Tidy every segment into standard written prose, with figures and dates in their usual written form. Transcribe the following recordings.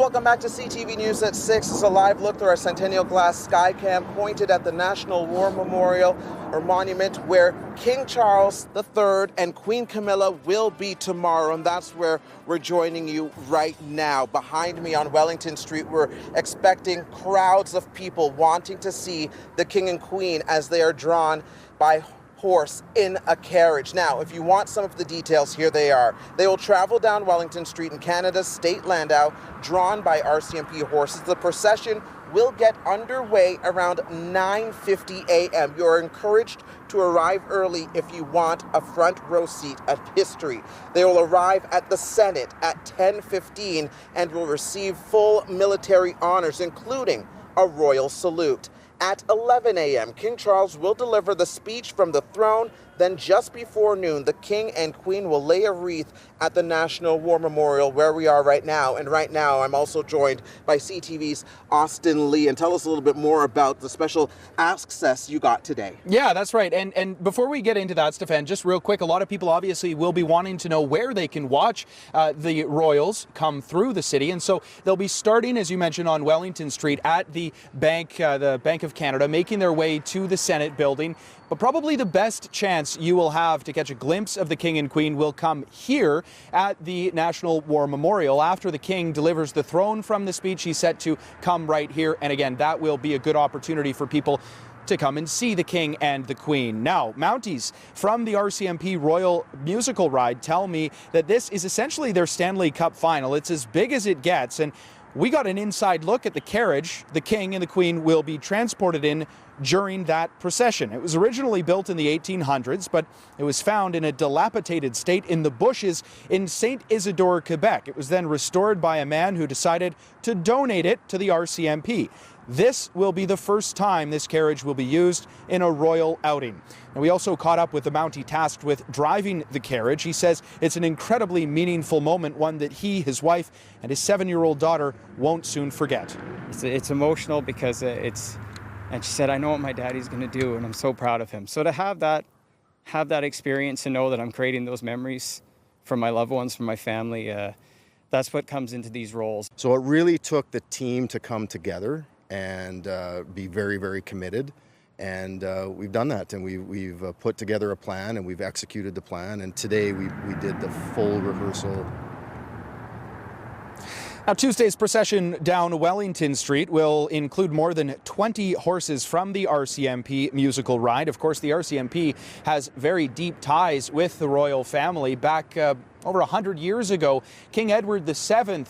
Welcome back to CTV News at 6. This is a live look through our Centennial Glass Skycam pointed at the National War Memorial or Monument where King Charles III and Queen Camilla will be tomorrow, and that's where we're joining you right now. Behind me on Wellington Street, we're expecting crowds of people wanting to see the King and Queen as they are drawn by horse in a carriage. Now, if you want some of the details, here they are. They will travel down Wellington Street in Canada State Landau, drawn by RCMP horses. The procession will get underway around 9:50 a.m. You're encouraged to arrive early if you want a front row seat of history. They will arrive at the Senate at 10:15 and will receive full military honors, including a royal salute. At 11 a.m., King Charles will deliver the speech from the throne. Then just before noon, the King and Queen will lay a wreath at the National War Memorial where we are right now. And right now, I'm also joined by CTV's Austin Lee. And tell us a little bit more about the special access you got today. Yeah, that's right. And before we get into that, Stefan, just real quick, a lot of people obviously will be wanting to know where they can watch the royals come through the city. And so they'll be starting, as you mentioned, on Wellington Street at the Bank of Canada, making their way to the Senate building. But probably the best chance you will have to catch a glimpse of the King and Queen will come here at the National War Memorial. After the King delivers the throne from the speech, he's set to come right here. And again, that will be a good opportunity for people to come and see the King and the Queen. Now, Mounties from the RCMP Royal Musical Ride tell me that this is essentially their Stanley Cup final. It's as big as it gets. And we got an inside look at the carriage the King and the Queen will be transported in during that procession. It was originally built in the 1800s, but it was found in a dilapidated state in the bushes in St. Isidore, Quebec. It was then restored by a man who decided to donate it to the RCMP. This will be the first time this carriage will be used in a royal outing. And we also caught up with the Mountie tasked with driving the carriage. He says it's an incredibly meaningful moment, one that he, his wife, and his 7-year-old daughter won't soon forget. It's emotional because and she said, I know what my daddy's going to do, and I'm so proud of him. So to have that experience and know that I'm creating those memories for my loved ones, for my family, that's what comes into these roles. So it really took the team to come together and be very, very committed. And we've done that, and we've put together a plan, and we've executed the plan. And today we did the full rehearsal. Now, Tuesday's procession down Wellington Street will include more than 20 horses from the RCMP musical ride. Of course, the RCMP has very deep ties with the royal family. Back over 100 years ago, King Edward VII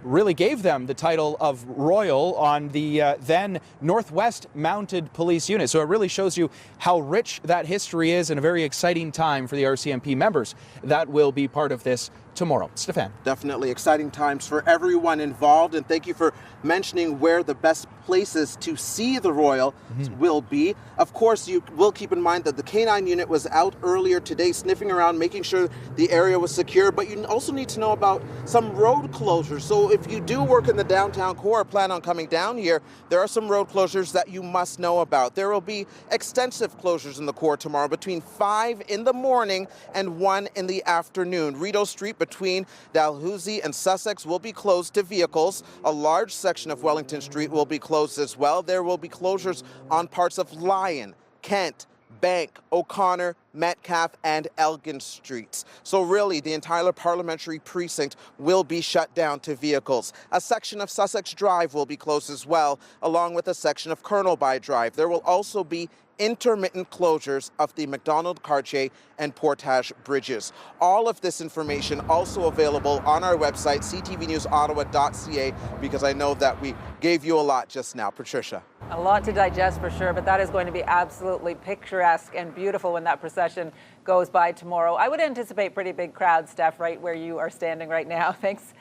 really gave them the title of royal on the then Northwest Mounted Police Unit. So it really shows you how rich that history is, and a very exciting time for the RCMP members that will be part of this tomorrow. Stefan. Definitely exciting times for everyone involved, and thank you for mentioning where the best places to see the royal will be. Of course, you will keep in mind that the K9 unit was out earlier today sniffing around, making sure the area was secure, but you also need to know about some road closures. So if you do work in the downtown core or plan on coming down here, there are some road closures that you must know about. There will be extensive closures in the core tomorrow between 5 in the morning and 1 in the afternoon. Rideau Street between Dalhousie and Sussex will be closed to vehicles. A large section of Wellington Street will be closed as well. There will be closures on parts of Lyon, Kent, Bank, O'Connor, Metcalfe, and Elgin Streets. So really, the entire parliamentary precinct will be shut down to vehicles. A section of Sussex Drive will be closed as well, along with a section of Colonelby Drive. There will also be intermittent closures of the McDonald, Cartier, and Portage bridges. All of this information also available on our website, ctvnewsottawa.ca, because I know that we gave you a lot just now. Patricia. A lot to digest for sure, but that is going to be absolutely picturesque and beautiful when that procession goes by tomorrow. I would anticipate pretty big crowds, Steph, right where you are standing right now. Thanks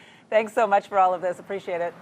so much for all of this. Appreciate it.